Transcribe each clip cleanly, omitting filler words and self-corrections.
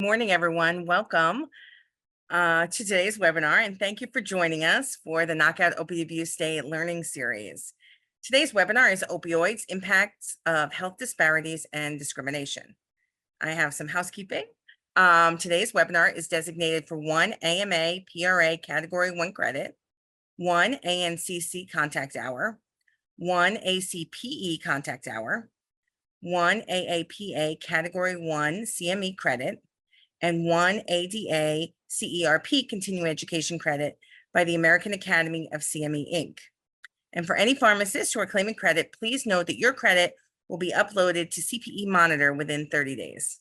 Morning, everyone. Welcome to today's webinar, and thank you for joining us for the Knockout Opioid Abuse Day Learning Series. Today's webinar is Opioids, Impacts of Health Disparities and Discrimination. I have some housekeeping. Today's webinar is designated for one AMA PRA Category 1 credit, one ANCC contact hour, one ACPE contact hour, one AAPA Category 1 CME credit, and one ADA CERP continuing education credit by the American Academy of CME Inc. And for any pharmacists who are claiming credit, please note that your credit will be uploaded to CPE Monitor within 30 days.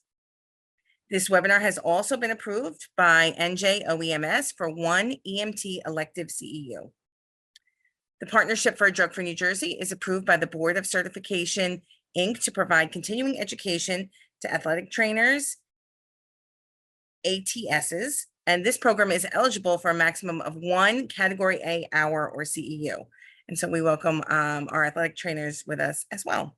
This webinar has also been approved by NJOEMS for one EMT elective CEU. The Partnership for a Drug-Free New Jersey is approved by the Board of Certification, Inc. to provide continuing education to athletic trainers, ATSs, and this program is eligible for a maximum of one Category A hour or CEU. And so we welcome our athletic trainers with us as well.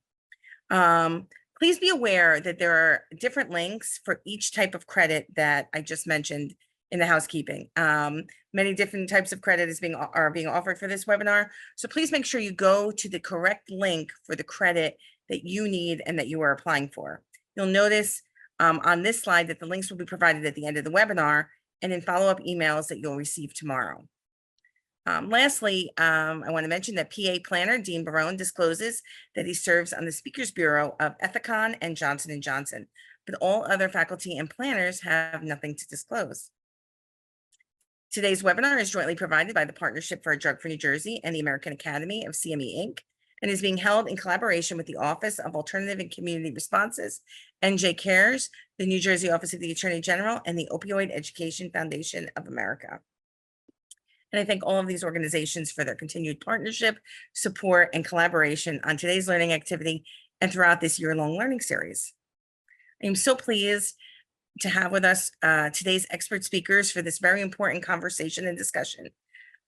Please be aware that there are different links for each type of credit that I just mentioned in the housekeeping. Many different types of credit are being offered for this webinar. So please make sure you go to the correct link for the credit that you need and that you are applying for. You'll notice on this slide that the links will be provided at the end of the webinar and in follow-up emails that you'll receive tomorrow. Lastly, I want to mention that PA Planner Dean Barone discloses that he serves on the Speakers Bureau of Ethicon and Johnson & Johnson, but all other faculty and planners have nothing to disclose. Today's webinar is jointly provided by the Partnership for a Drug-Free New Jersey and the American Academy of CME Inc. and is being held in collaboration with the Office of Alternative and Community Responses, NJ Cares, the New Jersey Office of the Attorney General, and the Opioid Education Foundation of America. And I thank all of these organizations for their continued partnership, support, and collaboration on today's learning activity and throughout this year-long learning series. I am so pleased to have with us today's expert speakers for this very important conversation and discussion.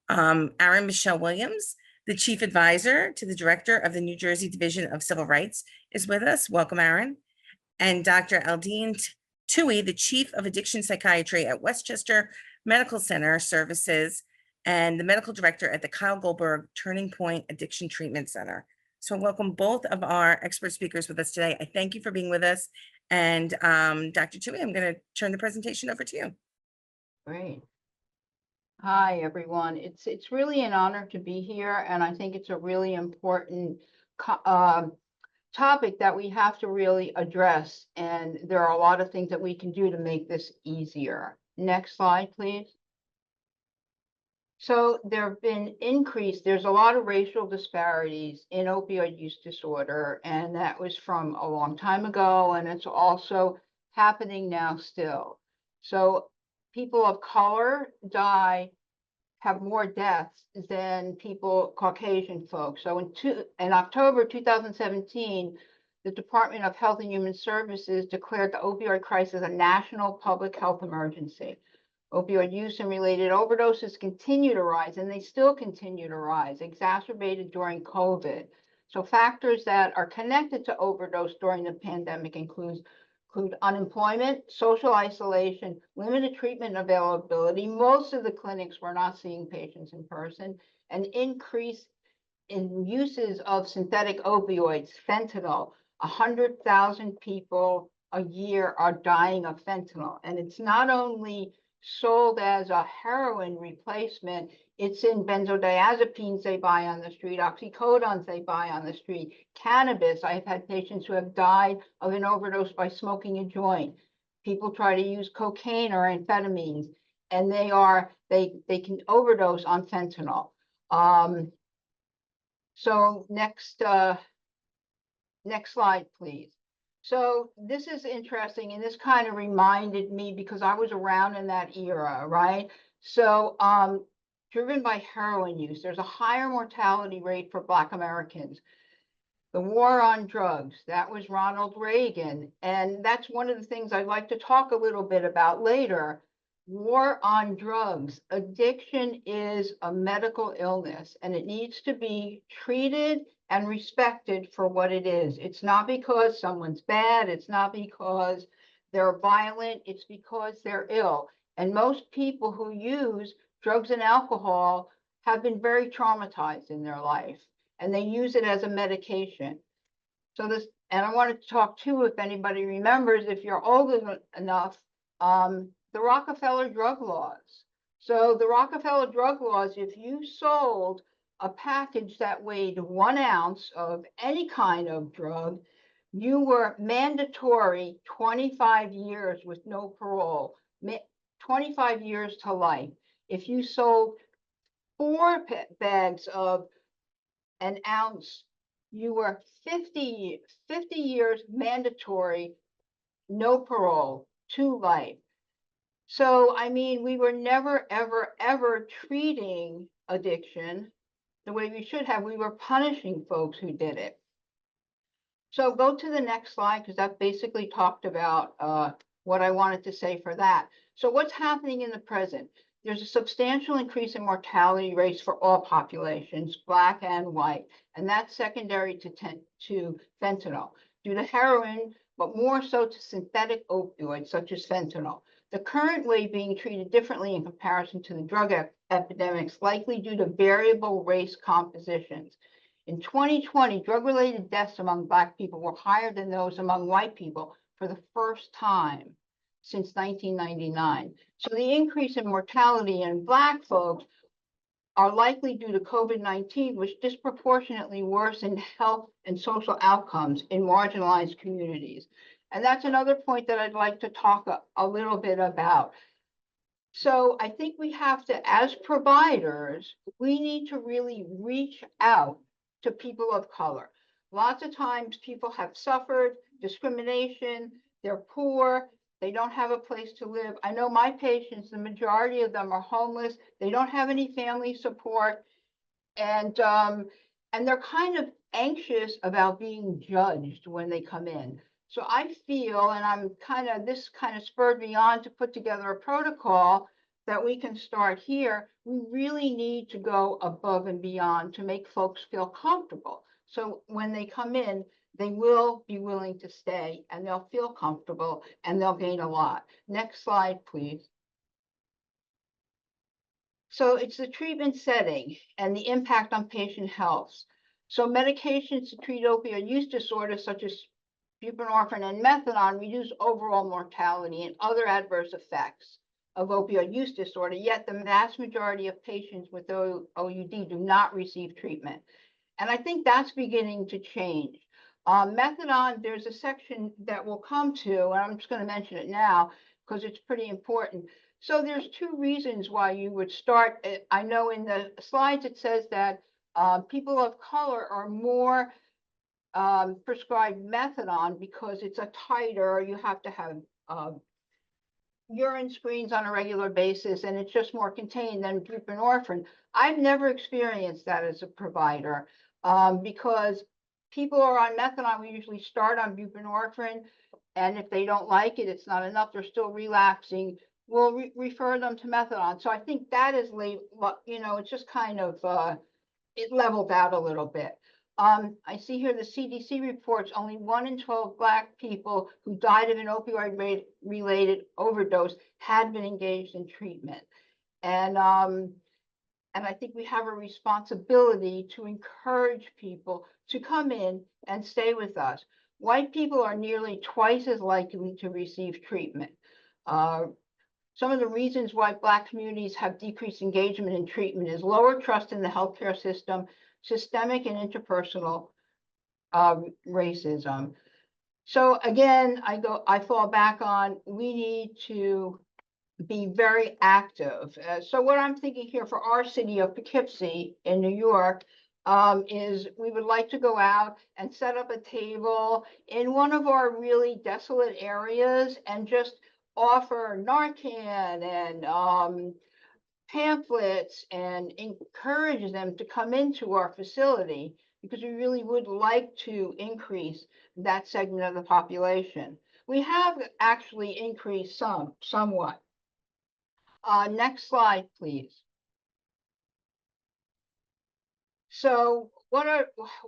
Aaron Michelle Williams, the Chief Advisor to the Director of the New Jersey Division of Civil Rights, is with us. Welcome, Aaron. And Dr. Aldine Tui, the Chief of Addiction Psychiatry at Westchester Medical Center Services and the Medical Director at the Kyle Goldberg Turning Point Addiction Treatment Center. So welcome both of our expert speakers with us today. I thank you for being with us. And Dr. Tui, I'm going to turn the presentation over to you. Great. Hi, everyone. It's really an honor to be here, and I think it's a really important topic that we have to really address, and there are a lot of things that we can do to make this easier. Next slide, please. So there's a lot of racial disparities in opioid use disorder, and that was from a long time ago, and it's also happening now still. So people of color have more deaths than Caucasian folks. So in October 2017, the Department of Health and Human Services declared the opioid crisis a national public health emergency. Opioid use and related overdoses continue to rise, and they still continue to rise, exacerbated during COVID. So factors that are connected to overdose during the pandemic include unemployment, social isolation, limited treatment availability. Most of the clinics were not seeing patients in person, an increase in uses of synthetic opioids, fentanyl. 100,000 people a year are dying of fentanyl. And it's not only sold as a heroin replacement, it's in benzodiazepines they buy on the street, oxycodones they buy on the street, cannabis. I've had patients who have died of an overdose by smoking a joint. People try to use cocaine or amphetamines, and they can overdose on fentanyl. So next slide, please. So this is interesting, and this kind of reminded me because I was around in that era, right? So driven by heroin use, there's a higher mortality rate for Black Americans. The war on drugs, that was Ronald Reagan, and that's one of the things I'd like to talk a little bit about later. War on drugs. Addiction is a medical illness, and it needs to be treated and respected for what it is. It's not because someone's bad. It's not because they're violent, it's because they're ill. And most people who use drugs and alcohol have been very traumatized in their life, and they use it as a medication. So this, and I wanted to talk too, if anybody remembers, if you're old enough, the Rockefeller drug laws. So the Rockefeller drug laws, if you sold a package that weighed 1 ounce of any kind of drug, you were mandatory 25 years with no parole, 25 years to life. If you sold 4 bags of an ounce, you were 50 years mandatory, no parole, to life. So, I mean, we were never, ever, ever treating addiction the way we should have. We were punishing folks who did it. So go to the next slide, because that basically talked about what I wanted to say for that. So what's happening in the present? There's a substantial increase in mortality rates for all populations, Black and white, and that's secondary to fentanyl, due to heroin, but more so to synthetic opioids such as fentanyl. The current way being treated differently in comparison to the drug epidemics, likely due to variable race compositions. In 2020, drug-related deaths among Black people were higher than those among white people for the first time since 1999. So the increase in mortality in Black folks are likely due to COVID-19, which disproportionately worsened health and social outcomes in marginalized communities. And that's another point that I'd like to talk a little bit about. So I think we have to, as providers, we need to really reach out to people of color. Lots of times people have suffered discrimination, they're poor, they don't have a place to live. I know my patients, the majority of them are homeless, they don't have any family support, and they're kind of anxious about being judged when they come in. So I feel, and this kind of spurred me on to put together a protocol that we can start here. We really need to go above and beyond to make folks feel comfortable. So when they come in, they will be willing to stay, and they'll feel comfortable, and they'll gain a lot. Next slide, please. So it's the treatment setting and the impact on patient health. So medications to treat opioid use disorders such as buprenorphine and methadone reduce overall mortality and other adverse effects of opioid use disorder, yet the vast majority of patients with OUD do not receive treatment. And I think that's beginning to change. Methadone, there's a section that we'll come to, and I'm just going to mention it now because it's pretty important. So there's 2 reasons why you would start. I know in the slides it says that people of color are more prescribed methadone because it's a tighter, you have to have urine screens on a regular basis, and it's just more contained than buprenorphine. I've never experienced that as a provider because people are on methadone. We usually start on buprenorphine, and if they don't like it, it's not enough, they're still relapsing, we'll refer them to methadone. So I think that is, it's just kind of, it leveled out a little bit. I see here the CDC reports only 1 in 12 Black people who died of an opioid-related overdose had been engaged in treatment. And I think we have a responsibility to encourage people to come in and stay with us. White people are nearly twice as likely to receive treatment. Some of the reasons why Black communities have decreased engagement in treatment is lower trust in the healthcare system, systemic and interpersonal racism. So again, I fall back on, we need to be very active. So what I'm thinking here for our city of Poughkeepsie in New York is we would like to go out and set up a table in one of our really desolate areas and just offer Narcan and pamphlets and encourage them to come into our facility, because we really would like to increase that segment of the population. We have actually increased somewhat. Next slide, please. So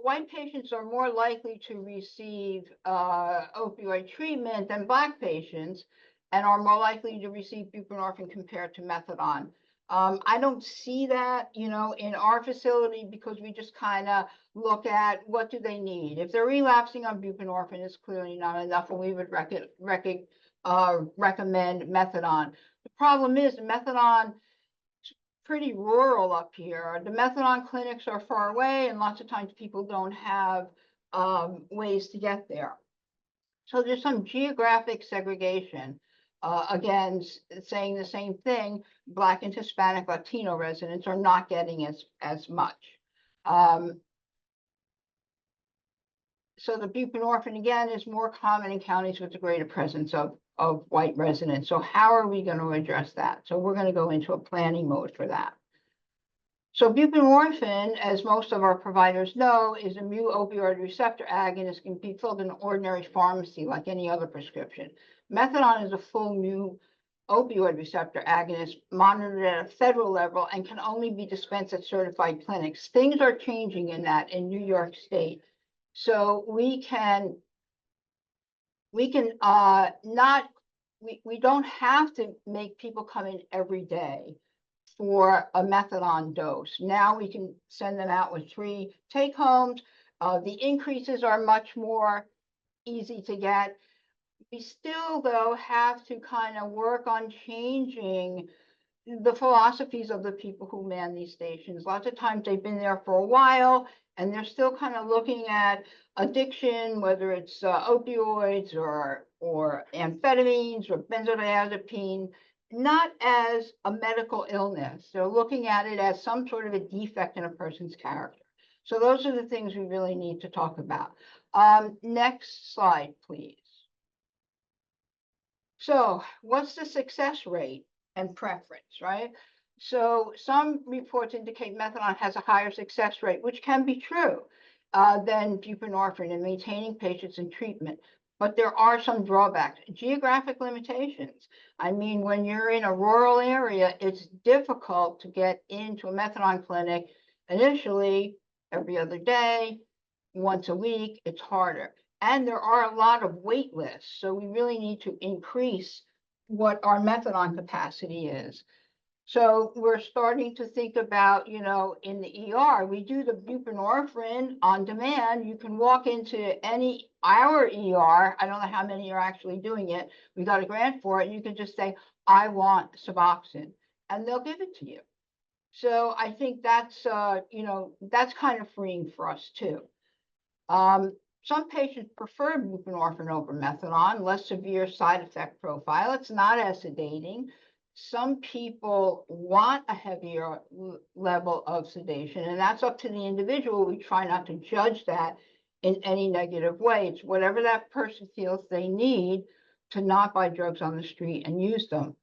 white patients are more likely to receive opioid treatment than Black patients, and are more likely to receive buprenorphine compared to methadone. I don't see that, in our facility, because we just kind of look at what do they need. If they're relapsing on buprenorphine, it's clearly not enough, and we would recommend methadone. The problem is methadone pretty rural up here. The methadone clinics are far away, and lots of times people don't have ways to get there. So there's some geographic segregation. Again, saying the same thing, Black and Hispanic Latino residents are not getting as much. So the buprenorphine, again, is more common in counties with a greater presence of white residents. So how are we going to address that? So we're going to go into a planning mode for that. So buprenorphine, as most of our providers know, is a mu opioid receptor agonist, can be filled in an ordinary pharmacy like any other prescription. Methadone is a full mu opioid receptor agonist monitored at a federal level and can only be dispensed at certified clinics. Things are changing in that in New York State. So we don't have to make people come in every day for a methadone dose. Now we can send them out with 3 take-homes. The increases are much more easy to get. We still, though, have to kind of work on changing the philosophies of the people who man these stations. Lots of times they've been there for a while, and they're still kind of looking at addiction, whether it's opioids or amphetamines or benzodiazepine, not as a medical illness. They're looking at it as some sort of a defect in a person's character. So those are the things we really need to talk about. Next slide, please. So what's the success rate and preference, right? So some reports indicate methadone has a higher success rate, which can be true, than buprenorphine in maintaining patients in treatment. But there are some drawbacks, geographic limitations. I mean, when you're in a rural area, it's difficult to get into a methadone clinic initially every other day, once a week. It's harder. And there are a lot of wait lists. So we really need to increase what our methadone capacity is. So we're starting to think about, in the ER, we do the buprenorphine on demand. You can walk into our ER. I don't know how many are actually doing it. We got a grant for it. You can just say, I want Suboxone, and they'll give it to you. So I think that's, that's kind of freeing for us too. Some patients prefer buprenorphine over methadone, less severe side effect profile. It's not as sedating. Some people want a heavier level of sedation, and that's up to the individual. We try not to judge that in any negative way. It's whatever that person feels they need to not buy drugs on the street and use them.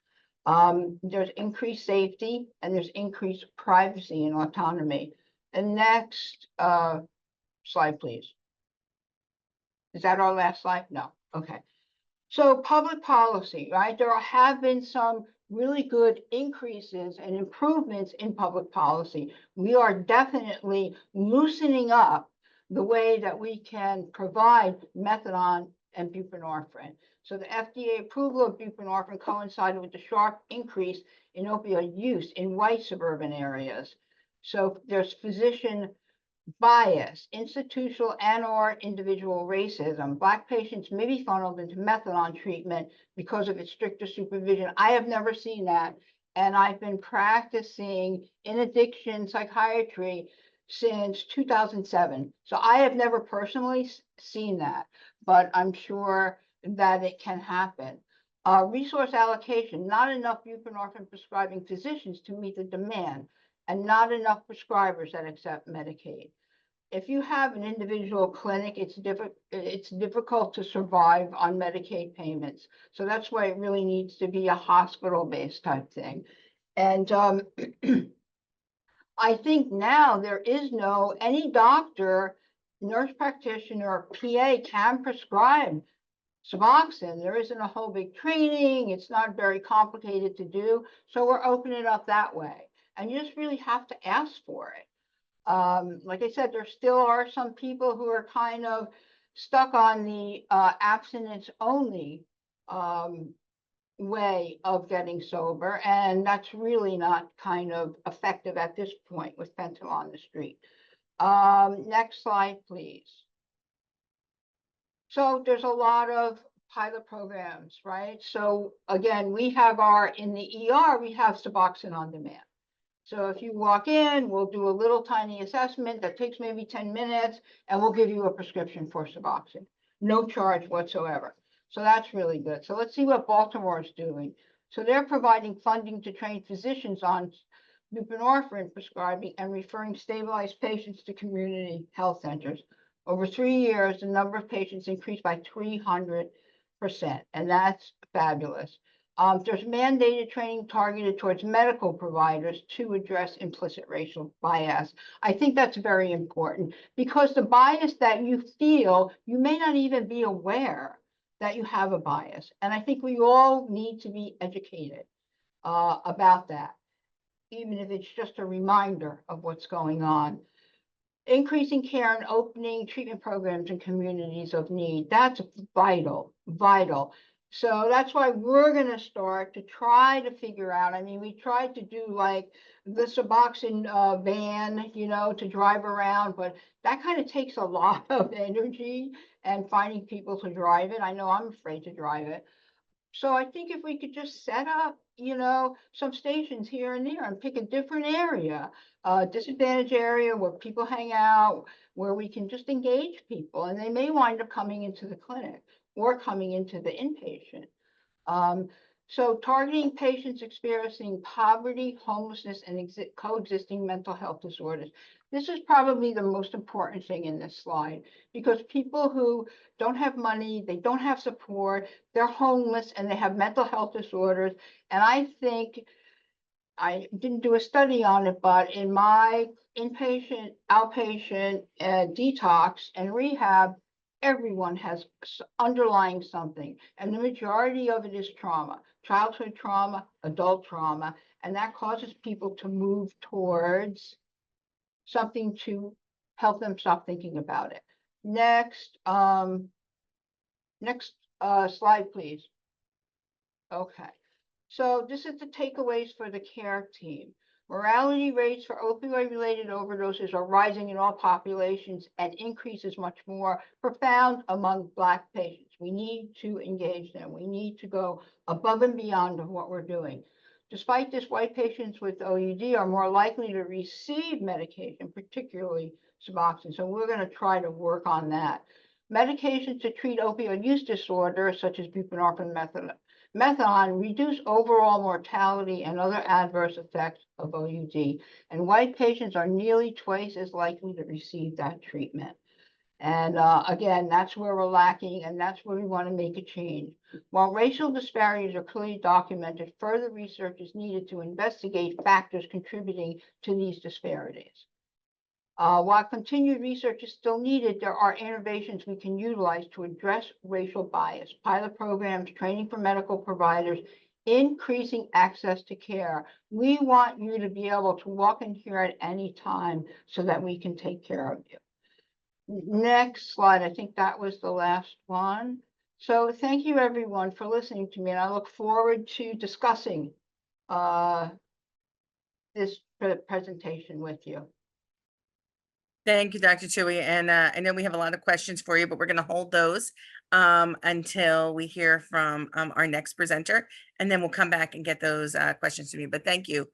There's increased safety, and there's increased privacy and autonomy. And next slide, please. Is that our last slide? No. Okay. So public policy, right? There have been some really good increases and improvements in public policy. We are definitely loosening up the way that we can provide methadone and buprenorphine. So the FDA approval of buprenorphine coincided with the sharp increase in opioid use in white suburban areas. So there's physician bias, institutional and/or individual racism. Black patients may be funneled into methadone treatment because of its stricter supervision. I have never seen that, and I've been practicing in addiction psychiatry since 2007. So I have never personally seen that, but I'm sure that it can happen. Resource allocation, not enough buprenorphine prescribing physicians to meet the demand, and not enough prescribers that accept Medicaid. If you have an individual clinic, it's difficult to survive on Medicaid payments. So that's why it really needs to be a hospital-based type thing. And I think now there is any doctor, nurse practitioner, or PA can prescribe Suboxone. There isn't a whole big training. It's not very complicated to do. So we're opening it up that way. And you just really have to ask for it. Like I said, there still are some people who are kind of stuck on the abstinence only way of getting sober, and that's really not kind of effective at this point with fentanyl on the street. Next slide, please. So there's a lot of pilot programs, right? So again, we have in the ER, we have Suboxone on demand. So if you walk in, we'll do a little tiny assessment that takes maybe 10 minutes, and we'll give you a prescription for Suboxone. No charge whatsoever. So that's really good. So let's see what Baltimore is doing. So they're providing funding to train physicians on buprenorphine prescribing and referring stabilized patients to community health centers. Over 3 years, the number of patients increased by 300%, and that's fabulous. There's mandated training targeted towards medical providers to address implicit racial bias. I think that's very important because the bias that you feel, you may not even be aware that you have a bias. And I think we all need to be educated about that, even if it's just a reminder of what's going on. Increasing care and opening treatment programs in communities of need. That's vital, vital. So that's why we're going to start to try to figure out. I mean, we tried to do like the Suboxone van, you know, to drive around, but that kind of takes a lot of energy and finding people to drive it. I know I'm afraid to drive it. So I think if we could just set up, you know, some stations here and there and pick a different area, a disadvantaged area where people hang out, where we can just engage people, and they may wind up coming into the clinic or coming into the inpatient. So targeting patients experiencing poverty, homelessness, and coexisting mental health disorders. This is probably the most important thing in this slide, because people who don't have money, they don't have support, they're homeless, and they have mental health disorders. And I think, I didn't do a study on it, but in my inpatient, outpatient, detox and rehab, everyone has underlying something. And the majority of it is trauma, childhood trauma, adult trauma, and that causes people to move towards something to help them stop thinking about it. Next, slide, please. Okay. So this is the takeaways for the care team. Mortality rates for opioid-related overdoses are rising in all populations and increases much more profound among Black patients. We need to engage them. We need to go above and beyond of what we're doing. Despite this, white patients with OUD are more likely to receive medication, particularly Suboxone. So we're going to try to work on that. Medications to treat opioid use disorder, such as buprenorphine, methadone, reduce overall mortality and other adverse effects of OUD. And white patients are nearly twice as likely to receive that treatment. And again, that's where we're lacking, and that's where we want to make a change. While racial disparities are clearly documented, further research is needed to investigate factors contributing to these disparities. While continued research is still needed, there are innovations we can utilize to address racial bias, pilot programs, training for medical providers, increasing access to care. We want you to be able to walk in here at any time so that we can take care of you. Next slide. I think that was the last one. So thank you everyone for listening to me, and I look forward to discussing this presentation with you. Thank you, Dr. Tui. And I know we have a lot of questions for you, but we're going to hold those until we hear from our next presenter, and then we'll come back and get those questions from you. But thank you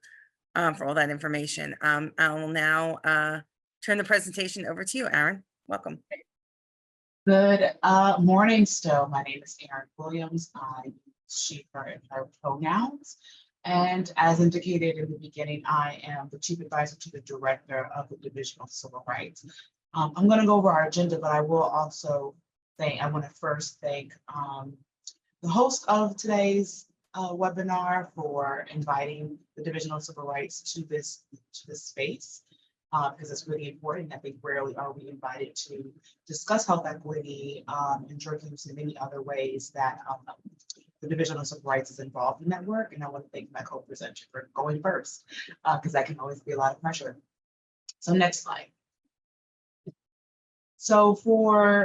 for all that information. I will now turn the presentation over to you, Aaron. Welcome. Good morning still. My name is Erin Williams. I use she, her, and her pronouns. And as indicated in the beginning, I am the Chief Advisor to the Director of the Division of Civil Rights. I'm going to go over our agenda, but I will also say I want to first thank the host of today's webinar for inviting the Division of Civil Rights to this space. Because it's really important. I think rarely are we invited to discuss health equity and drug use in many other ways that the Division of Civil Rights is involved in that work. And I want to thank my co-presenter for going first, because that can always be a lot of pressure. So next slide. So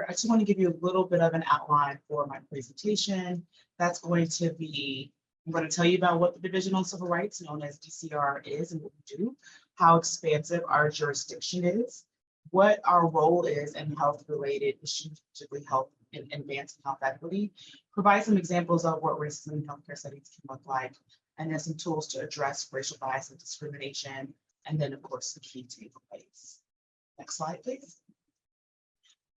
I just want to give you a little bit of an outline for my presentation. That's going to be, I'm going to tell you about what the Division on Civil Rights, known as DCR, is and what we do, how expansive our jurisdiction is, what our role is in health-related issues, particularly health and advancing health equity, provide some examples of what racism in healthcare settings can look like, and then some tools to address racial bias and discrimination, and then, of course, the key takeaways. Next slide, please.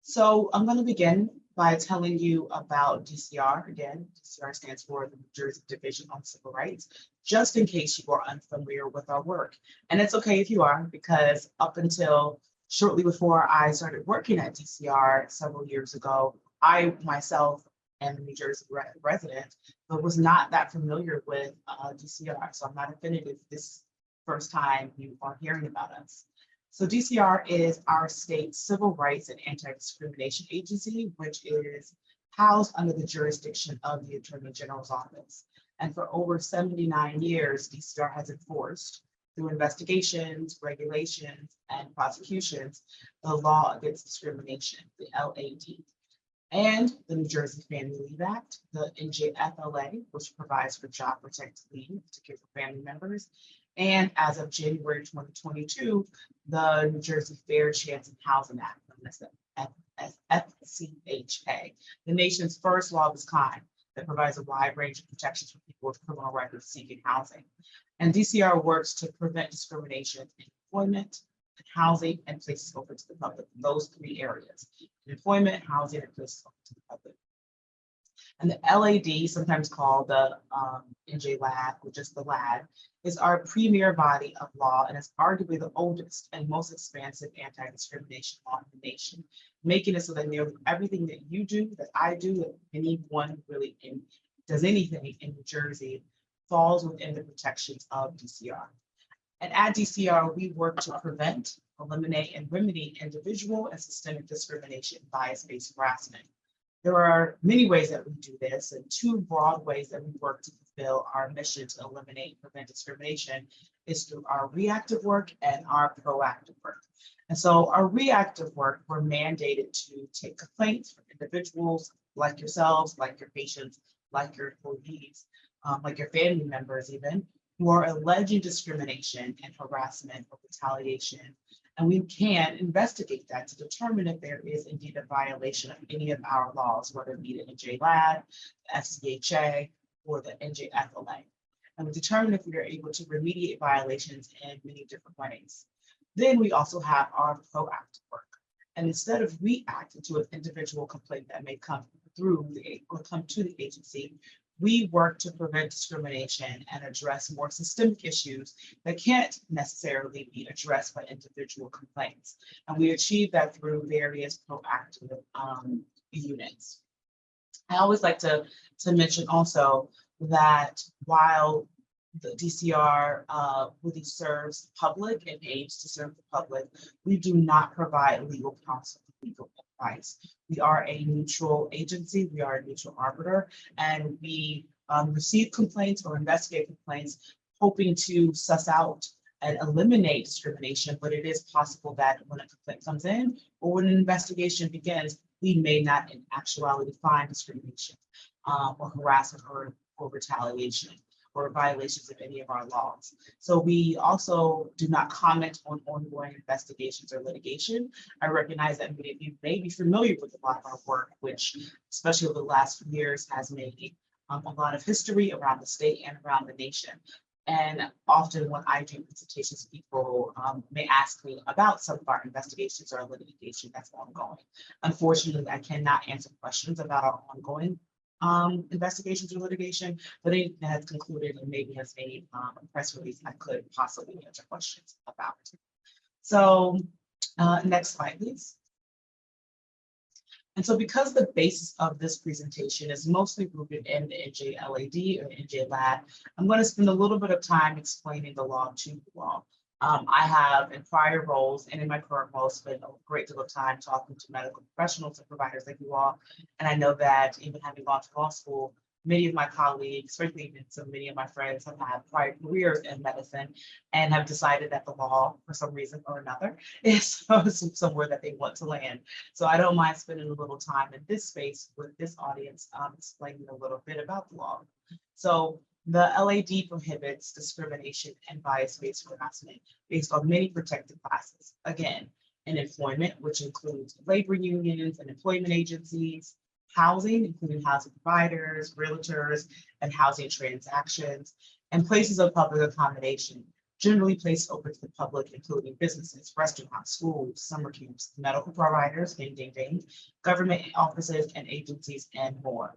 So I'm going to begin by telling you about DCR. Again, DCR stands for the New Jersey Division on Civil Rights, just in case you are unfamiliar with our work. And it's okay if you are, because up until shortly before I started working at DCR several years ago, I myself am a New Jersey resident, but was not that familiar with DCR. So I'm not offended if this is the first time you are hearing about us. So DCR is our state's civil rights and anti-discrimination agency, which is housed under the jurisdiction of the Attorney General's office. And for over 79 years, DCR has enforced, through investigations, regulations, and prosecutions, the law against discrimination, the LAD, and the New Jersey Family Leave Act, the NJFLA, which provides for job protected leave to care for family members, and as of January 2022, the New Jersey Fair Chance and Housing Act, known as FCHA, the nation's first law of its kind that provides a wide range of protections for people with criminal records seeking housing. And DCR works to prevent discrimination in employment, housing, and places open to the public. Those three areas: employment, housing, and places open to the public. And the LAD, sometimes called the NJ LAD, or just the LAD, is our premier body of law and is arguably the oldest and most expansive anti-discrimination law in the nation, making it so that nearly everything that you do, that I do, that anyone really does anything in New Jersey falls within the protections of DCR. And at DCR, we work to prevent, eliminate, and remedy individual and systemic discrimination, bias-based harassment. There are many ways that we do this, and two broad ways that we work to fulfill our mission to eliminate and prevent discrimination is through our reactive work and our proactive work. And so our reactive work, we're mandated to take complaints from individuals like yourselves, like your patients, like your employees, like your family members even, who are alleging discrimination and harassment or retaliation. And we can investigate that to determine if there is indeed a violation of any of our laws, whether it be the NJLAD, the FCHA, or the NJFLA. And we determine if we are able to remediate violations in many different ways. Then we also have our proactive work. And instead of reacting to an individual complaint that may come to the agency, we work to prevent discrimination and address more systemic issues that can't necessarily be addressed by individual complaints. And we achieve that through various proactive units. I always like to mention also that while the DCR really serves the public and aims to serve the public, we do not provide legal counsel, legal advice. We are a neutral agency, we are a neutral arbiter, and we receive complaints or investigate complaints hoping to suss out and eliminate discrimination, but it is possible that when a complaint comes in or when an investigation begins, we may not in actuality find discrimination or harassment or retaliation or violations of any of our laws. So we also do not comment on ongoing investigations or litigation. I recognize that many of you may be familiar with a lot of our work, which, especially over the last few years, has made a lot of history around the state and around the nation. And often when I do presentations, people may ask me about some of our investigations or litigation that's ongoing. Unfortunately, I cannot answer questions about our ongoing investigations or litigation, but it has concluded and maybe has made a press release I could possibly answer questions about. So next slide, please. And so because the basis of this presentation is mostly rooted in the NJLAD or NJLAD, I'm going to spend a little bit of time explaining the law to you all. I have in prior roles and in my current role spent a great deal of time talking to medical professionals and providers like you all. And I know that even having gone to law school, many of my colleagues, especially many of my friends, have had prior careers in medicine and have decided that the law, for some reason or another, is somewhere that they want to land. So I don't mind spending a little time in this space with this audience, explaining a little bit about the law. So the LAD prohibits discrimination and bias-based harassment based on many protected classes. Again, in employment, which includes labor unions and employment agencies, housing, including housing providers, realtors, and housing transactions, and places of public accommodation, generally placed open to the public, including businesses, restaurants, schools, summer camps, medical providers, ding, ding, ding, government offices and agencies, and more.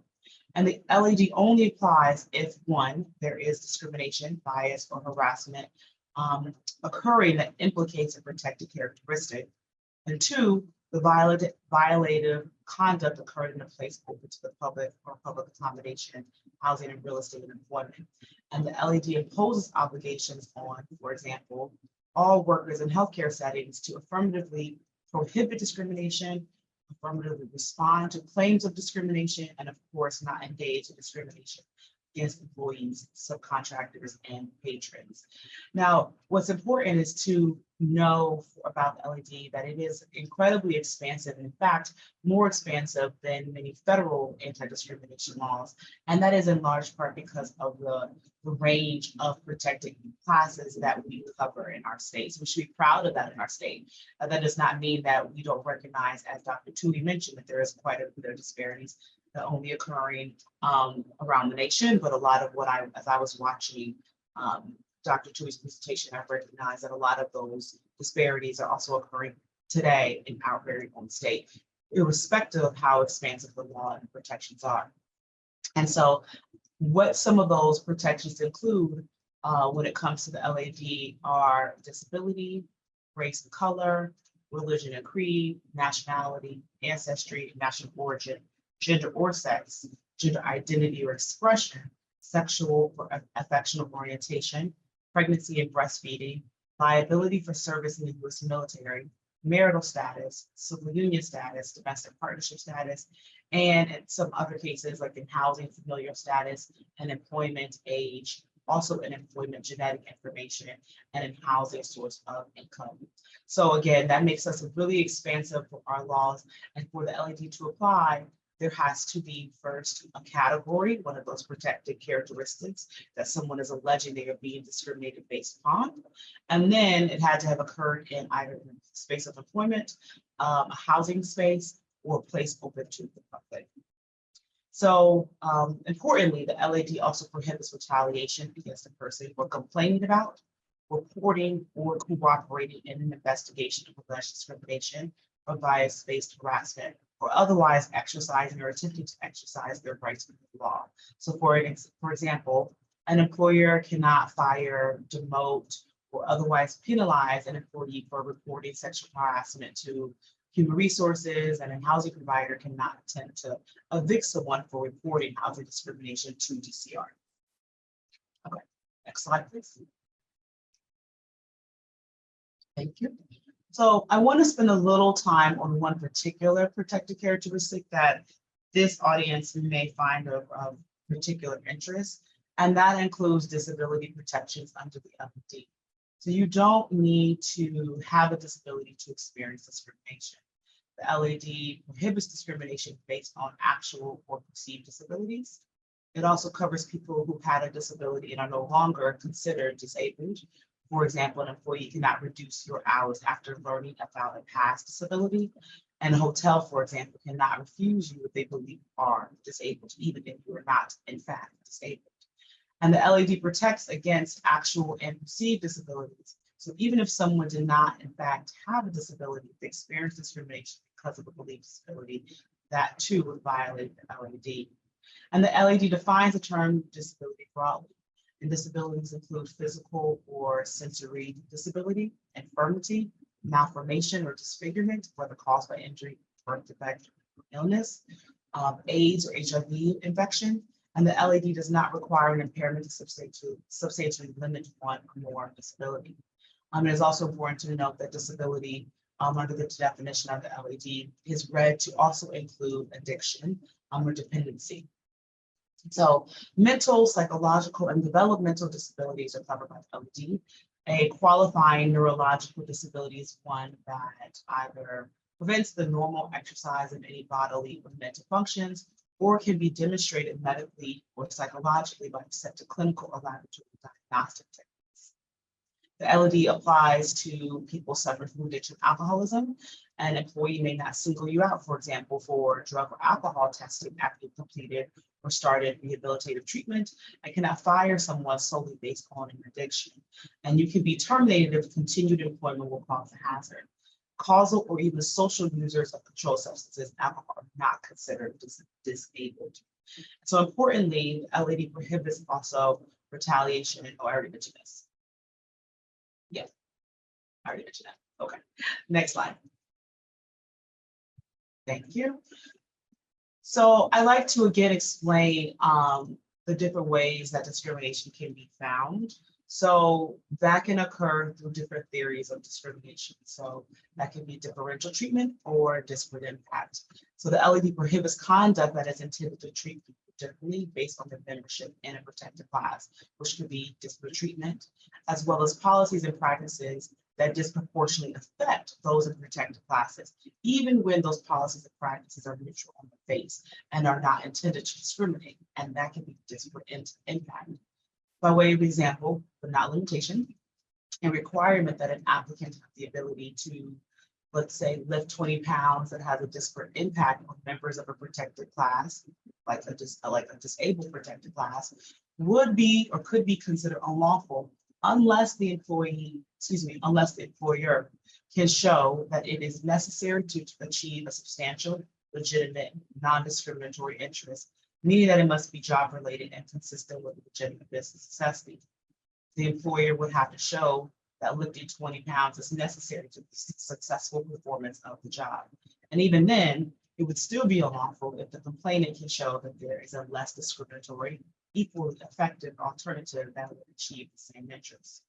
And the LAD only applies if, one, there is discrimination, bias, or harassment occurring that implicates a protected characteristic, and two, the violative conduct occurred in a place open to the public or public accommodation, housing and real estate and employment. And the LAD imposes obligations on, for example, all workers in healthcare settings to affirmatively prohibit discrimination, affirmatively respond to claims of discrimination, and of course, not engage in discrimination against employees, subcontractors, and patrons. Now, what's important is to know about the LAD that it is incredibly expansive, and in fact, more expansive than many federal anti-discrimination laws. And that is in large part because of the range of protected classes that we cover in our states. We should be proud of that in our state. That does not mean that we don't recognize, as Dr. Tooley mentioned, that there is quite a bit of disparities that only occurring around the nation, but a lot of what as I was watching Dr. Tooley's presentation, I recognized that a lot of those disparities are also occurring today in our very own state, irrespective of how expansive the law and protections are. And so what some of those protections include when it comes to the LAD are disability, race and color, religion and creed, nationality, ancestry, national origin, gender or sex, gender identity or expression, sexual or affectional orientation, pregnancy and breastfeeding, liability for service in the U.S. military, marital status, civil union status, domestic partnership status, and in some other cases like in housing, familial status, and employment age, also in employment genetic information, and in housing source of income. So again, that makes us really expansive for our laws, and for the LAD to apply, there has to be first a category, one of those protected characteristics that someone is alleging they are being discriminated based upon. And then it had to have occurred in either the space of employment, a housing space, or a place open to the public. So importantly, the LAD also prohibits retaliation against a person for complaining about, reporting, or cooperating in an investigation of alleged discrimination or bias-based harassment, or otherwise exercising or attempting to exercise their rights under the law. So for example, an employer cannot fire, demote, or otherwise penalize an employee for reporting sexual harassment to human resources, and a housing provider cannot attempt to evict someone for reporting housing discrimination to DCR. Okay, next slide, please. Thank you. So I want to spend a little time on one particular protected characteristic that this audience may find of particular interest, and that includes disability protections under the LAD. So you don't need to have a disability to experience discrimination. The LAD prohibits discrimination based on actual or perceived disabilities. It also covers people who had a disability and are no longer considered disabled. For example, an employee cannot reduce your hours after learning about a past disability. And a hotel, for example, cannot refuse you if they believe you are disabled, even if you are not, in fact, disabled. And the LAD protects against actual and perceived disabilities. So even if someone did not, in fact, have a disability, they experience discrimination because of a believed disability, that too would violate the LAD. And the LAD defines the term disability broadly. And disabilities include physical or sensory disability, infirmity, malformation or disfigurement, whether caused by injury, birth defect, or illness, AIDS or HIV infection. And the LAD does not require an impairment to substantially limit one or more disability. It is also important to note that disability under the definition of the LAD is read to also include addiction or dependency. So mental, psychological, and developmental disabilities are covered by LED. A qualifying neurological disability is one that either prevents the normal exercise of any bodily or mental functions, or can be demonstrated medically or psychologically by accepted clinical or laboratory diagnostic techniques. The LED applies to people suffering from addiction and alcoholism. An employee may not single you out, for example, for drug or alcohol testing after you've completed or started rehabilitative treatment, and cannot fire someone solely based on an addiction. And you can be terminated if continued employment will cause a hazard. Causal or even social users of controlled substances, alcohol, are not considered disabled. So importantly, LED prohibits also retaliation. I already mentioned this. Yes, I already mentioned that. Okay, next slide. Thank you. So I like to again explain the different ways that discrimination can be found. So that can occur through different theories of discrimination. So that can be differential treatment or disparate impact. So the LED prohibits conduct that is intended to treat people differently based on their membership in a protected class, which could be disparate treatment, as well as policies and practices that disproportionately affect those in protected classes, even when those policies and practices are neutral on the face and are not intended to discriminate, and that can be disparate impact. By way of example, but not limitation, a requirement that an applicant have the ability to, let's say, lift 20 pounds that has a disparate impact on members of a protected class, like a disabled protected class, would be or could be considered unlawful unless the employer can show that it is necessary to achieve a substantial, legitimate, non-discriminatory interest, meaning that it must be job related and consistent with legitimate business necessity. The employer would have to show that lifting 20 pounds is necessary to the successful performance of the job. And even then, it would still be unlawful if the complainant can show that there is a less discriminatory, equally effective alternative that would achieve the same interest.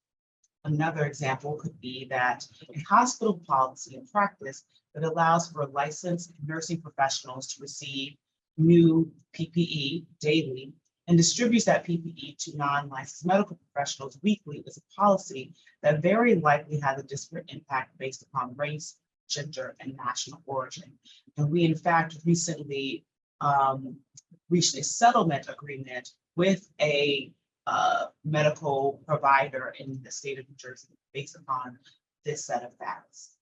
Another example could be that a hospital policy and practice that allows for licensed nursing professionals to receive new PPE daily and distributes that PPE to non-licensed medical professionals weekly is a policy that very likely has a disparate impact based upon race, gender, and national origin. And we, in fact, recently reached a settlement agreement with a medical provider in the state of New Jersey based upon this set of facts.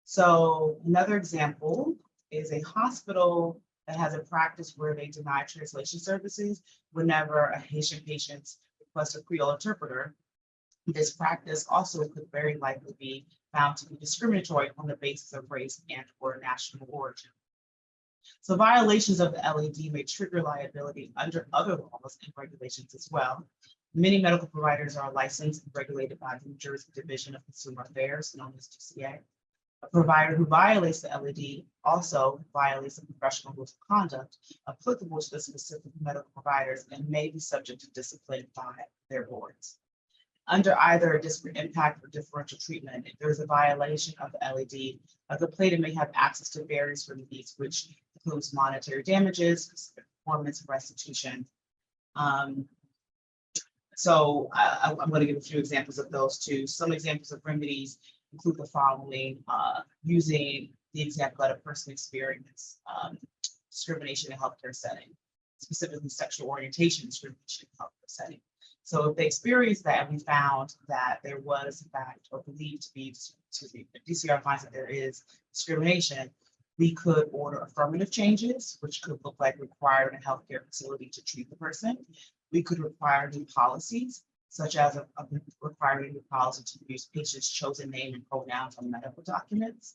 So another example is a hospital that has a practice where they deny translation services whenever a Haitian patient requests a Creole interpreter. This practice also could very likely be found to be discriminatory on the basis of race and or national origin. So violations of the LED may trigger liability under other laws and regulations as well. Many medical providers are licensed and regulated by the New Jersey Division of Consumer Affairs, known as DCA. A provider who violates the LED also violates the professional rules of conduct applicable to the specific medical providers and may be subject to discipline by their boards. Under either a disparate impact or differential treatment, if there's a violation of the LED, a complainant may have access to various remedies, which includes monetary damages, performance restitution. I'm going to give a few examples of those too. Some examples of remedies include the following: using the example that a person experienced discrimination in a healthcare setting, specifically sexual orientation discrimination in a healthcare setting. So if they experienced that and we found that there was in fact or believed to be, DCR finds that there is discrimination, we could order affirmative changes, which could look like requiring a healthcare facility to treat the person. We could require new policies, such as requiring a new policy to use patient's chosen name and pronouns on medical documents.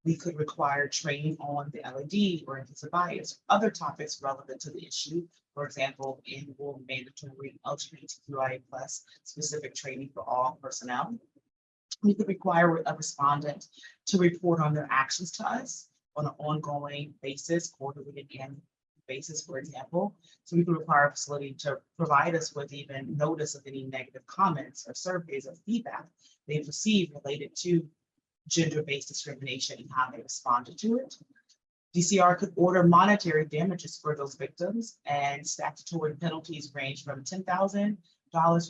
We could require training on the LED or implicit bias, other topics relevant to the issue. For example, annual mandatory LGBTQIA+ specific training for all personnel. We could require a respondent to report on their actions to us on an ongoing basis, quarterly and annual basis, for example. So we could require a facility to provide us with even notice of any negative comments or surveys of feedback they've received related to gender-based discrimination and how they responded to it. DCR could order monetary damages for those victims, and statutory penalties range from $10,000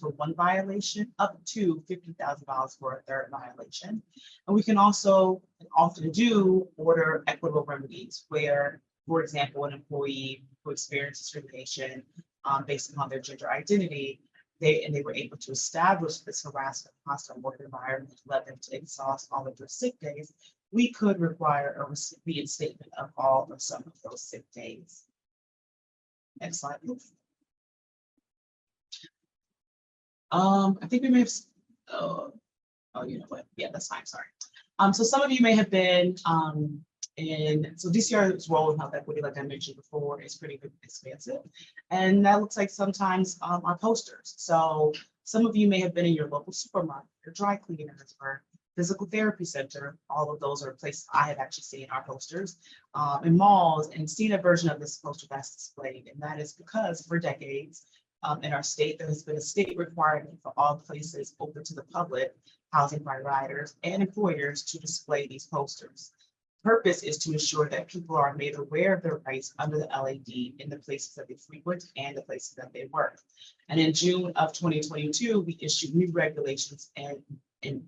for one violation up to $50,000 for a third violation. And we can also often do order equitable remedies where, for example, an employee who experienced discrimination based upon their gender identity, they were able to establish this harassment hostile work environment, led them to exhaust all of their sick days. We could require a reinstatement of all or some of those sick days. Next slide, please. I think we may have, oh, you know what? Yeah, that's fine, sorry. So some of you may have been so DCR's role in health equity, like I mentioned before, is pretty expansive. And that looks like sometimes our posters. So some of you may have been in your local supermarket, your dry cleaners, or physical therapy center. All of those are places I have actually seen our posters in malls and seen a version of this poster that's displayed. And that is because for decades in our state, there has been a state requirement for all places open to the public, housing providers and employers to display these posters. Purpose is to ensure that people are made aware of their rights under the LAD in the places that they frequent and the places that they work. And in June of 2022, we issued new regulations and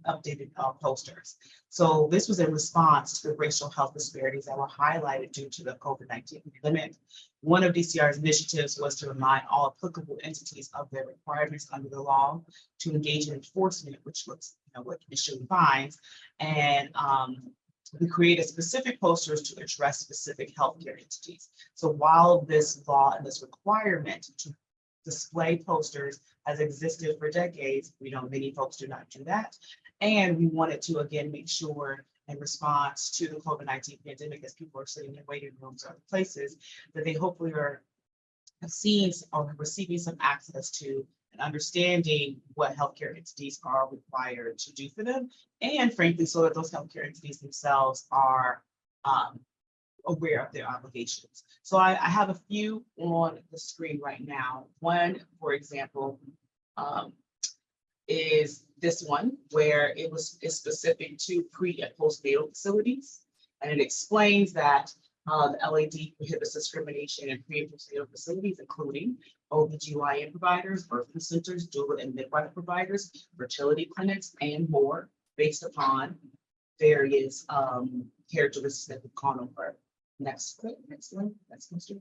updated posters. So this was in response to the racial health disparities that were highlighted due to the COVID-19 pandemic. One of DCR's initiatives was to remind all applicable entities of their requirements under the law to engage in enforcement, which looks, what issuing fines, and we created specific posters to address specific healthcare entities. So while this law and this requirement to display posters has existed for decades, we know many folks do not do that. And we wanted to, again, make sure in response to the COVID-19 pandemic, as people are sitting in waiting rooms or other places, that they hopefully are seeing or receiving some access to and understanding what healthcare entities are required to do for them. And frankly, so that those healthcare entities themselves are aware of their obligations. So I have a few on the screen right now. One, for example, is this one where is specific to pre and postnatal facilities. And it explains that the LAD prohibits discrimination in pre and postnatal facilities, including OBGYN providers, birthing centers, doula and midwife providers, fertility clinics, and more, based upon various characteristics that we've gone over. Next one.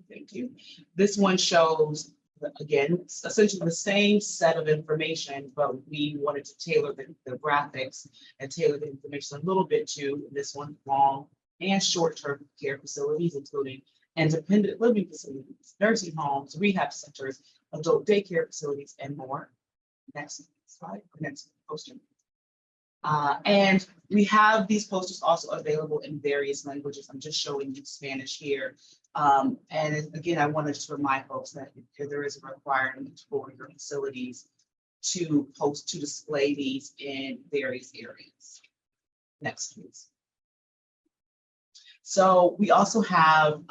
Thank you. This one shows, again, essentially the same set of information, but we wanted to tailor the graphics and tailor the information a little bit to this one, long and short-term care facilities, including independent living facilities, nursing homes, rehab centers, adult daycare facilities, and more. Next slide, next poster. And we have these posters also available in various languages. I'm just showing you Spanish here. And again, I wanted to remind folks that there is a requirement for your facilities to display these in various areas. Next, please. So we also have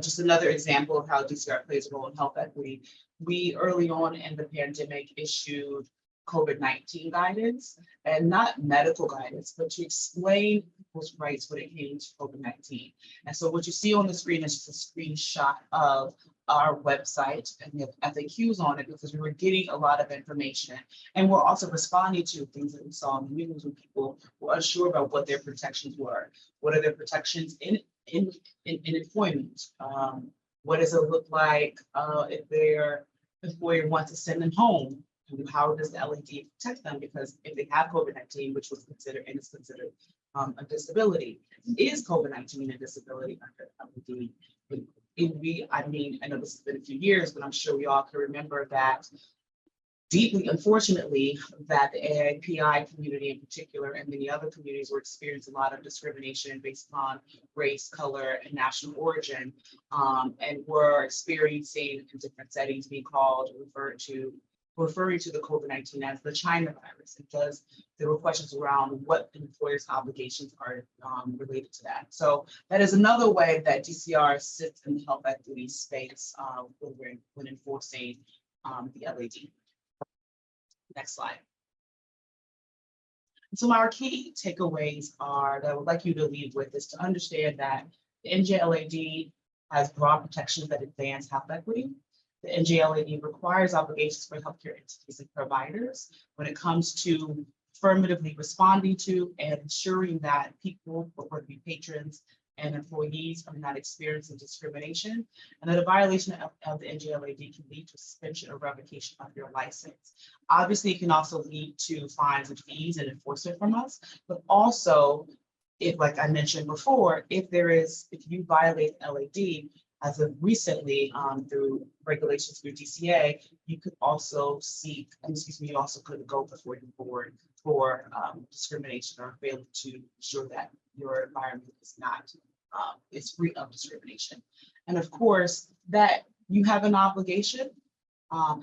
just another example of how DCR plays a role in health equity. We early on in the pandemic issued COVID-19 guidance, and not medical guidance, but to explain people's rights when it came to COVID-19. And so what you see on the screen is just a screenshot of our website, and we have FAQs on it because we were getting a lot of information. And we're also responding to things that we saw in the news when people were unsure about what their protections were. What are their protections in employment? What does it look like if their employer wants to send them home? How does the LAD protect them? Because if they have COVID-19, which was considered and is considered a disability, is COVID-19 a disability under LAD? I know this has been a few years, but I'm sure we all can remember that deeply, unfortunately, that the AIPI community in particular and many other communities were experiencing a lot of discrimination based upon race, color, and national origin, and were experiencing in different settings being called, referring to the COVID-19 as the China virus, because there were questions around what employers' obligations are related to that. So that is another way that DCR sits in the health equity space when enforcing the LAD. Next slide. So our key takeaways are that I would like you to leave with is to understand that the NJLAD has broad protections that advance health equity. The NJLAD requires obligations for healthcare entities and providers when it comes to affirmatively responding to and ensuring that people, whether it be patrons and employees, are not experiencing discrimination, and that a violation of the NJLAD can lead to suspension or revocation of your license. Obviously, it can also lead to fines and fees and enforcement from us, but also, if, like I mentioned before, if you violate LAD, as of recently, through regulations through DCA, you could also you also could go before your board for discrimination or failing to ensure that your environment is free of discrimination. And of course, that you have an obligation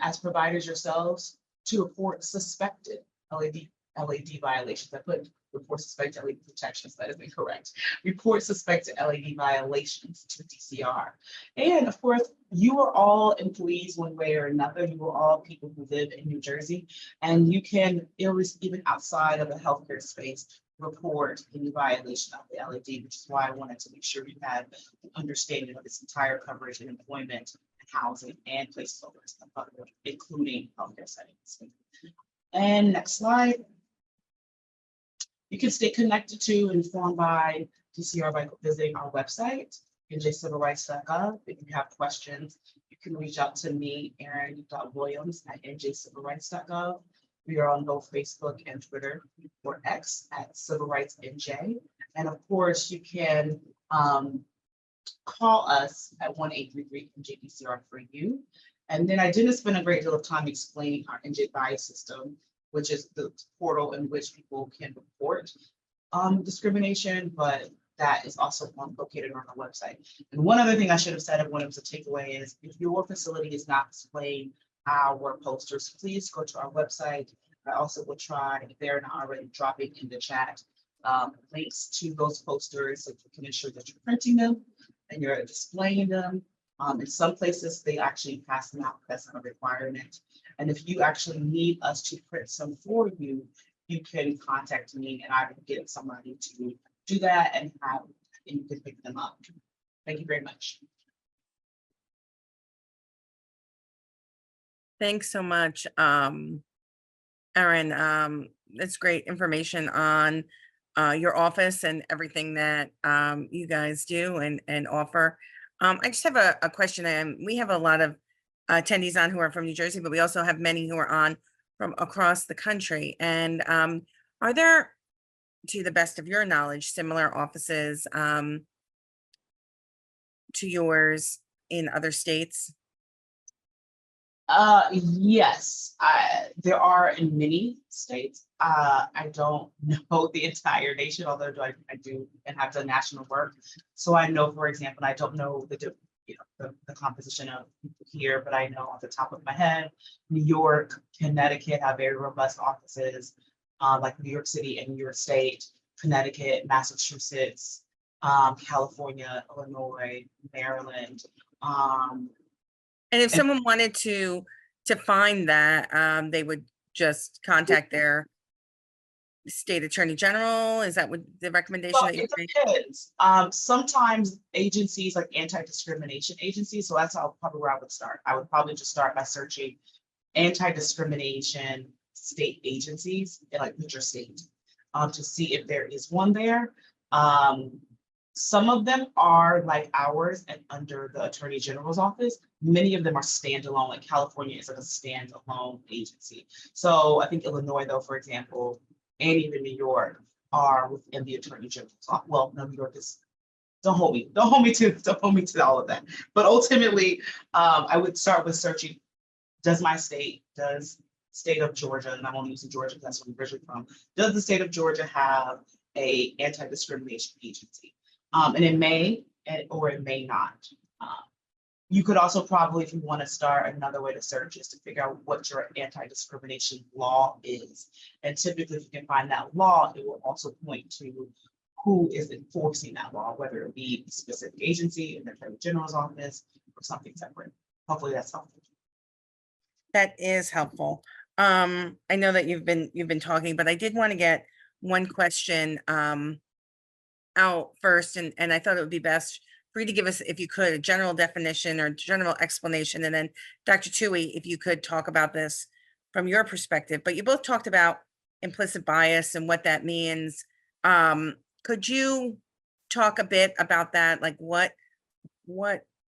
as providers yourselves to report suspected LAD violations. I put report suspected LAD protections, that is incorrect. Report suspected LAD violations to DCR. And of course, you are all employees one way or another. You are all people who live in New Jersey, and you can, even outside of the healthcare space, report any violation of the LAD, which is why I wanted to make sure you had an understanding of its entire coverage in employment, housing, and places of work, including healthcare settings. And next slide. You can stay connected to and informed by DCR by visiting our website, njcivilrights.gov. If you have questions, you can reach out to me, Aaron.Williams@njcivilrights.gov. We are on both Facebook and Twitter or X at Civil Rights NJ. And of course, you can call us at 1-833-NJ-DCR for you. And then I didn't spend a great deal of time explaining our NJ Bias system, which is the portal in which people can report discrimination, but that is also located on our website. And one other thing I should have said if one of the takeaway is, if your facility is not displaying our posters, please go to our website. I also will try, if they're not already, dropping in the chat links to those posters so you can ensure that you're printing them and you're displaying them. In some places, they actually pass them out. That's not a requirement. And if you actually need us to print some for you, you can contact me and I will get somebody to do that and you can pick them up. Thank you very much. Thanks so much, Erin. That's great information on your office and everything that you guys do and offer. I just have a question. We have a lot of attendees on who are from New Jersey, but we also have many who are on from across the country. And are there, to the best of your knowledge, similar offices to yours in other states? Yes, there are in many states. I don't know the entire nation, although I do and have done national work. So I know, for example, I don't know the composition of people here, but I know off the top of my head, New York, Connecticut have very robust offices, like New York City and New York State, Connecticut, Massachusetts, California, Illinois, Maryland. And if someone wanted to find that, they would just contact their state attorney general. Is that what the recommendation that you make? It depends. Sometimes agencies like anti-discrimination agencies, so that's probably where I would start. I would probably just start by searching anti-discrimination state agencies in like your state to see if there is one there. Some of them are like ours and under the Attorney General's office. Many of them are standalone, like California is like a standalone agency. So I think Illinois, though, for example, and even New York are within the Attorney General's office. Well, no, New York is, don't hold me to all of that. But ultimately, I would start with searching, does state of Georgia, and I'm only using Georgia because that's where I'm originally from, does the state of Georgia have a anti-discrimination agency? And it may, or it may not. You could also probably, if you want to start, another way to search is to figure out what your anti-discrimination law is. And typically, if you can find that law, it will also point to who is enforcing that law, whether it be a specific agency in the Attorney General's office or something separate. Hopefully that's helpful. That is helpful. I know that you've been talking, but I did want to get one question out first, and I thought it would be best for you to give us, if you could, a general definition or general explanation, and then Dr. Tui, if you could talk about this from your perspective. But you both talked about implicit bias and what that means. Could you talk a bit about that, like what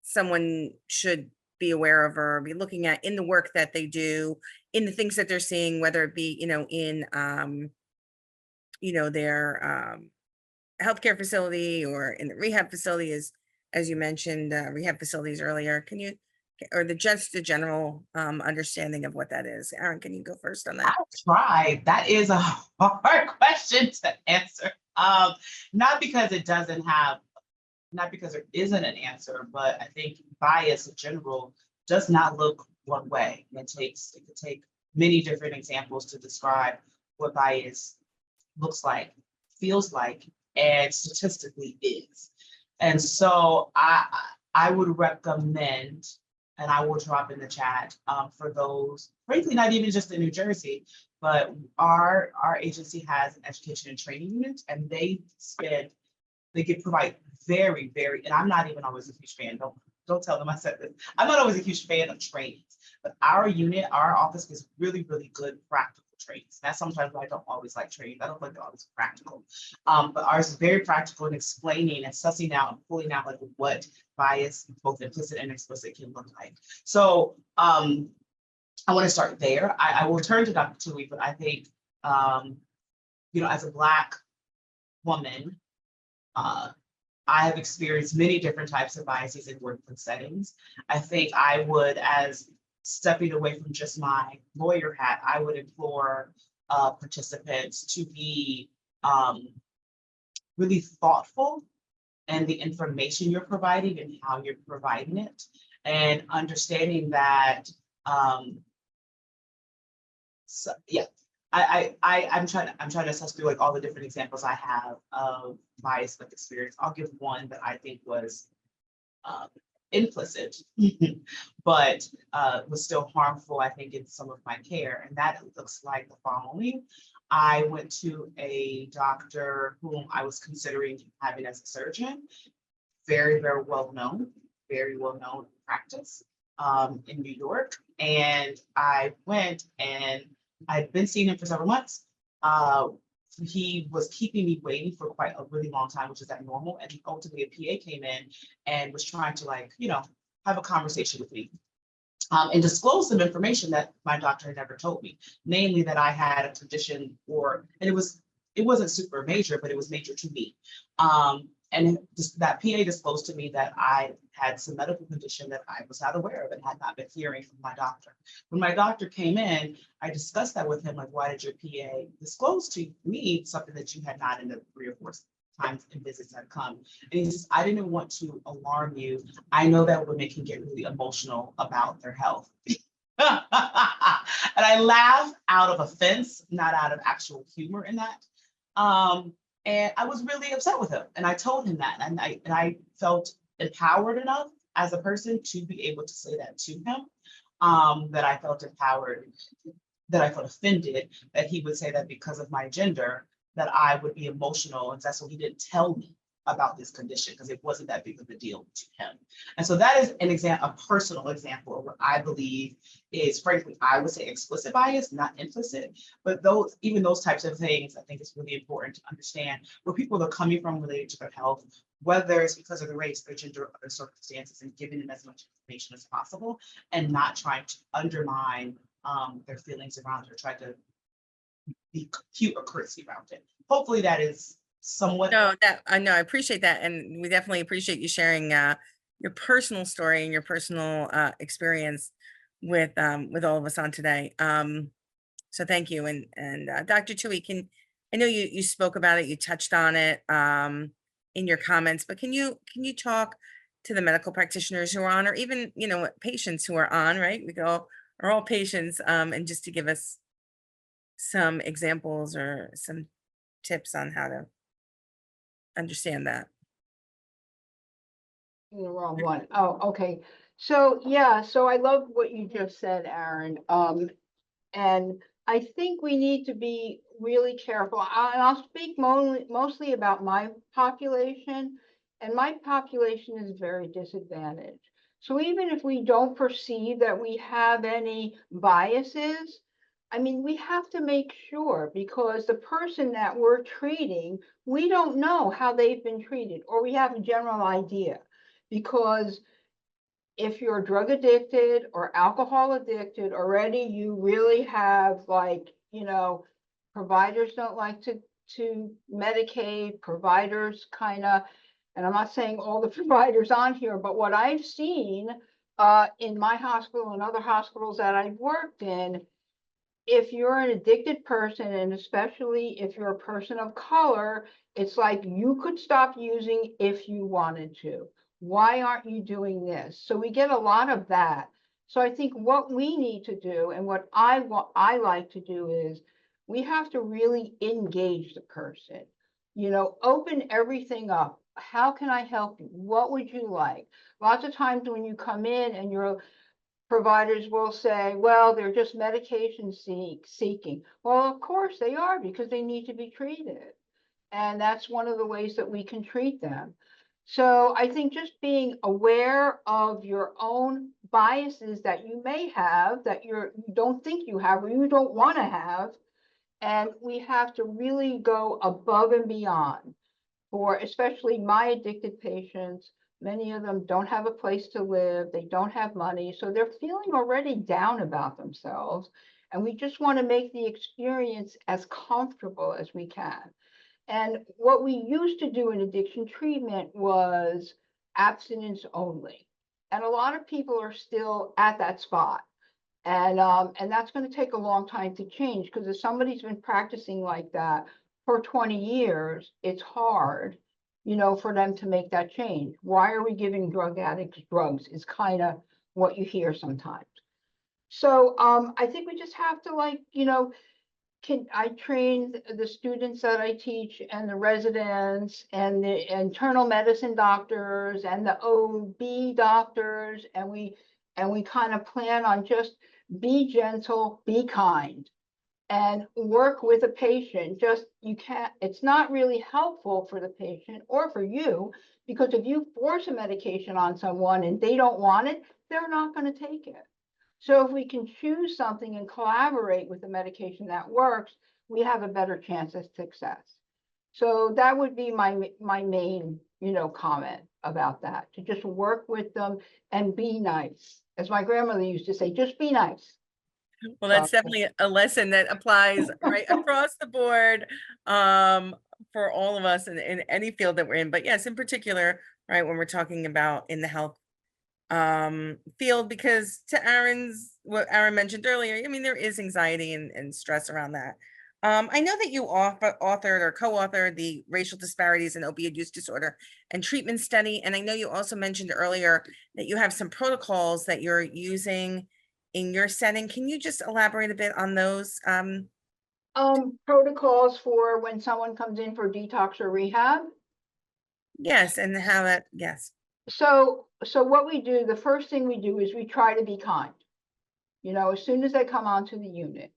someone should be aware of or be looking at in the work that they do, in the things that they're seeing, whether it be, in their healthcare facility or in the rehab facility, as you mentioned, rehab facilities earlier. Can you, or just the general understanding of what that is? Aaron, can you go first on that? I'll try. That is a hard question to answer. Not because it doesn't have, not because there isn't an answer, but I think bias in general does not look one way. It could take many different examples to describe what bias looks like, feels like, and statistically is. And so I would recommend, and I will drop in the chat for those, frankly, not even just in New Jersey, but our agency has an education and training unit, and they provide very, very, and I'm not even always a huge fan, don't tell them I said this. I'm not always a huge fan of trainings, but our unit, our office is really, really good practical trainings. That's sometimes why I don't always like trainings. I don't like they're always practical. But ours is very practical in explaining and sussing out and pulling out like what bias, both implicit and explicit, can look like. So I want to start there. I will turn to Dr. Tui, but I think, as a Black woman, I have experienced many different types of biases in workplace settings. I think I would, as stepping away from just my lawyer hat, I would implore participants to be really thoughtful in the information you're providing and how you're providing it, and understanding that, I'm trying to assess through like all the different examples I have of bias with experience. I'll give one that I think was implicit, but was still harmful, I think, in some of my care. And that looks like the following. I went to a doctor whom I was considering having as a surgeon, very, very well known practice in New York. And I went, and I'd been seeing him for several months. He was keeping me waiting for quite a really long time, which is that normal. And ultimately a PA came in and was trying to have a conversation with me and disclose some information that my doctor had never told me, namely that I had a condition, and it wasn't super major, but it was major to me. And that PA disclosed to me that I had some medical condition that I was not aware of and had not been hearing from my doctor. When my doctor came in, I discussed that with him, like, why did your PA disclose to me something that you had not in the 3 or 4 times and visits that come? And he says, I didn't want to alarm you. I know that women can get really emotional about their health. And I laughed out of offense, not out of actual humor in that. And I was really upset with him. And I told him that. And I felt empowered enough as a person to be able to say that to him, that I felt empowered, that I felt offended that he would say that because of my gender, that I would be emotional. And that's what he didn't tell me about this condition, because it wasn't that big of a deal to him. And so that is an example, a personal example of what I believe is, frankly, I would say explicit bias, not implicit. But even those types of things, I think it's really important to understand where people are coming from related to their health, whether it's because of the race, their gender, or other circumstances, and giving them as much information as possible, and not trying to undermine their feelings around it or try to be cute or curtsy around it. Hopefully that is somewhat. No, I know, I appreciate that. And we definitely appreciate you sharing your personal story and your personal experience with all of us on today. So thank you. And Dr. Tui, I know you spoke about it, you touched on it in your comments, but can you talk to the medical practitioners who are on, or even, patients who are on, right? We are all patients, and just to give us some examples or some tips on how to understand that. The wrong one. Oh, okay. So yeah, so I love what you just said, Aaron. And I think we need to be really careful. And I'll speak mostly about my population, and my population is very disadvantaged. So even if we don't perceive that we have any biases, I mean, we have to make sure, because the person that we're treating, we don't know how they've been treated, or we have a general idea. Because if you're drug addicted or alcohol addicted already, you really have, like, providers don't like to medicate. Providers kind of, and I'm not saying all the providers on here, but what I've seen in my hospital and other hospitals that I've worked in, if you're an addicted person, and especially if you're a person of color, it's like you could stop using if you wanted to. Why aren't you doing this? So we get a lot of that. So I think what we need to do, and what I like to do, is we have to really engage the person. Open everything up. How can I help you? What would you like? Lots of times when you come in and providers will say, well, they're just medication seeking. Well, of course they are, because they need to be treated. And that's one of the ways that we can treat them. So I think just being aware of your own biases that you may have, that you don't think you have, or you don't want to have. And we have to really go above and beyond for especially my addicted patients. Many of them don't have a place to live. They don't have money. So they're feeling already down about themselves. And we just want to make the experience as comfortable as we can. And what we used to do in addiction treatment was abstinence only. And a lot of people are still at that spot. And that's going to take a long time to change, because if somebody's been practicing like that for 20 years, it's hard, for them to make that change. Why are we giving drug addicts drugs is kind of what you hear sometimes. So I think we just have to, like, I train the students that I teach, and the residents, and the internal medicine doctors, and the OB doctors, and we kind of plan on just be gentle, be kind, and work with a patient. It's not really helpful for the patient or for you, because if you force a medication on someone and they don't want it, they're not going to take it. So if we can choose something and collaborate with the medication that works, we have a better chance of success. So that would be my main, comment about that, to just work with them and be nice. As my grandmother used to say, just be nice. Well, that's definitely a lesson that applies right across the board for all of us in any field that we're in. But yes, in particular, right, when we're talking about in the health field, because to what Aaron mentioned earlier, I mean, there is anxiety and stress around that. I know that you authored or co-authored the Racial Disparities in Opioid Use Disorder and Treatment Study. And I know you also mentioned earlier that you have some protocols that you're using in your setting. Can you just elaborate a bit on those? Protocols for when someone comes in for detox or rehab? Yes, and how that, yes. So what we do, the first thing we do is we try to be kind. As soon as they come onto the unit,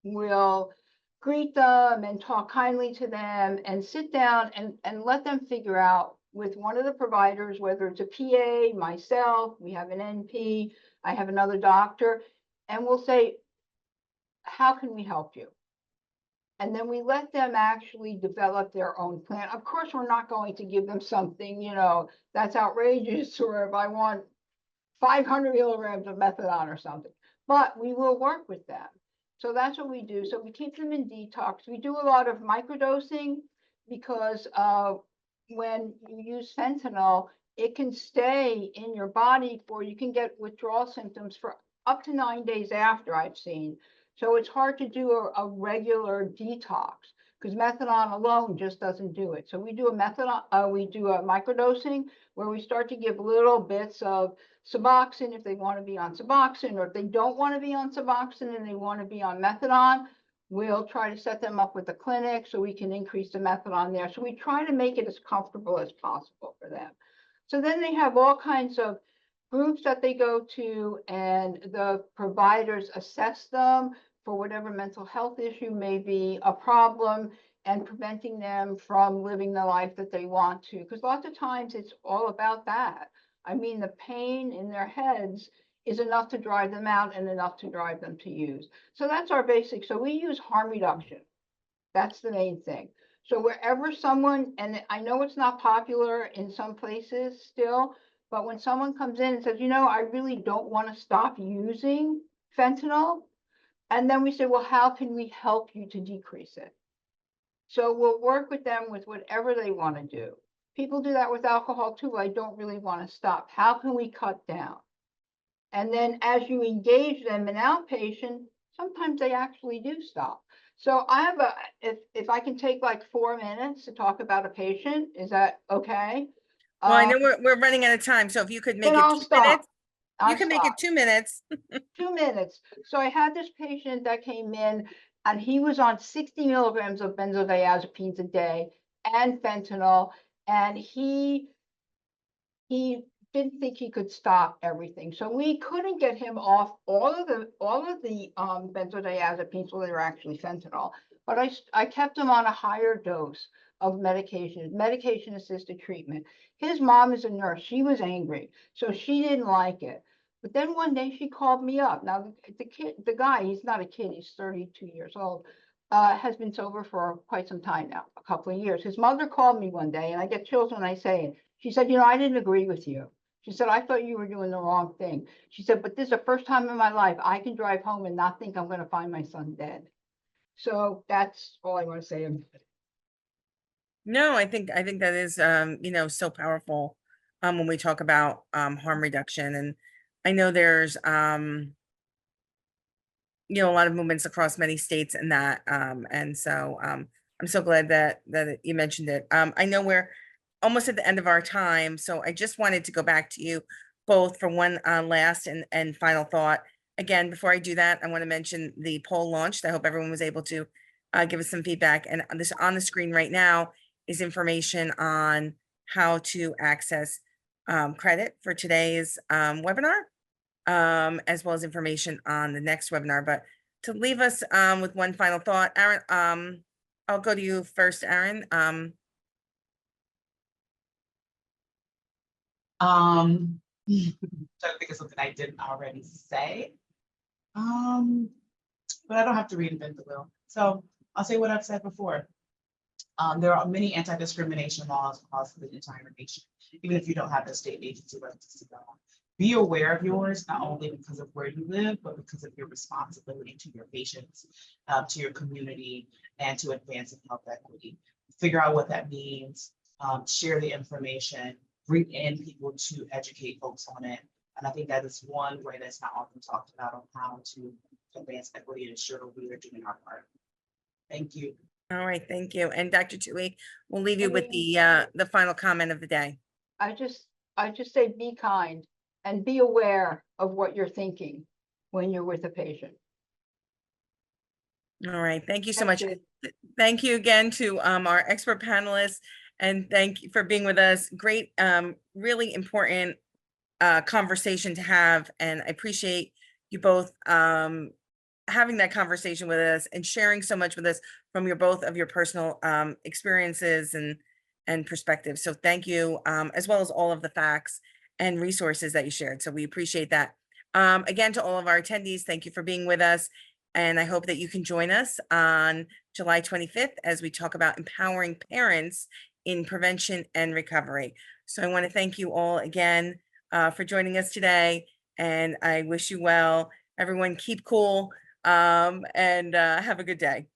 we'll greet them and talk kindly to them, and sit down and let them figure out with one of the providers, whether it's a PA, myself, we have an NP, I have another doctor, and we'll say, how can we help you? And then we let them actually develop their own plan. Of course, we're not going to give them something, that's outrageous, or if I want 500 milligrams of methadone or something, but we will work with them. So that's what we do. So we keep them in detox. We do a lot of microdosing, because when you use fentanyl, it can stay in your body you can get withdrawal symptoms for up to 9 days after, I've seen. So it's hard to do a regular detox, because methadone alone just doesn't do it. So we do a microdosing, where we start to give little bits of Suboxone if they want to be on Suboxone, or if they don't want to be on Suboxone and they want to be on methadone, we'll try to set them up with a clinic so we can increase the methadone there. So we try to make it as comfortable as possible for them. So then they have all kinds of groups that they go to, and the providers assess them for whatever mental health issue may be a problem and preventing them from living the life that they want to. Because lots of times it's all about that. I mean, the pain in their heads is enough to drive them out and enough to drive them to use. So that's our basic. So we use harm reduction. That's the main thing. So wherever someone, and I know it's not popular in some places still, but when someone comes in and says, you know, I really don't want to stop using fentanyl, and then we say, well, how can we help you to decrease it? So we'll work with them with whatever they want to do. People do that with alcohol too. I don't really want to stop. How can we cut down? And then as you engage them in outpatient, sometimes they actually do stop. So I have if I can take like 4 minutes to talk about a patient, is that okay? Well, I know we're running out of time, so if you could make Then it I'll 2 stop. minutes, you I'll can make stop. it 2 minutes. 2 minutes. So I had this patient that came in and he was on 60 milligrams of benzodiazepines a day and fentanyl, and he didn't think he could stop everything. So we couldn't get him off all of the benzodiazepines, well, they were actually fentanyl, but I kept him on a higher dose of medication assisted treatment. His mom is a nurse. She was angry, so she didn't like it. But then one day she called me up. Now the guy, he's not a kid, he's 32 years old, has been sober for quite some time now, a couple of years. His mother called me one day, and I get chills when I say it. She said, you know, I didn't agree with you. She said, I thought you were doing the wrong thing. She said, but this is the first time in my life I can drive home and not think I'm going to find my son dead. So that's all I want to say. No, I think that is you know, so powerful when we talk about harm reduction. And I know there's you know, a lot of movements across many states in that. And so I'm so glad that you mentioned it. I know we're almost at the end of our time, so I just wanted to go back to you both for one last and final thought. Again, before I do that, I want to mention the poll launched. I hope everyone was able to give us some feedback. And this on the screen right now is information on how to access credit for today's webinar, as well as information on the next webinar. But to leave us with one final thought, Aaron, I'll go to you first, Aaron. Trying to think of something I didn't already say. But I don't have to reinvent the wheel. So I'll say what I've said before. There are many anti-discrimination laws across the entire nation, even if you don't have a state agency registered. Be aware of yours, not only because of where you live, but because of your responsibility to your patients, to your community, and to advancing health equity. Figure out what that means, share the information, bring in people to educate folks on it. And I think that is one way that's not often talked about on how to advance equity and ensure we are doing our part. Thank you. All right, thank you. And Dr. Tui, we'll leave you with the final comment of the day. I just say be kind and be aware of what you're thinking when you're with a patient. All right, thank you so That's much. it. Thank you again to our expert panelists, and thank you for being with us. Great, really important conversation to have, and I appreciate you both having that conversation with us and sharing so much with us from your both of your personal experiences and perspectives. So thank you, as well as all of the facts and resources that you shared. So we appreciate that. Again, to all of our attendees, thank you for being with us. And I hope that you can join us on July 25th as we talk about empowering parents in prevention and recovery. So I want to thank you all again for joining us today, and I wish you well. Everyone keep cool and have a good day.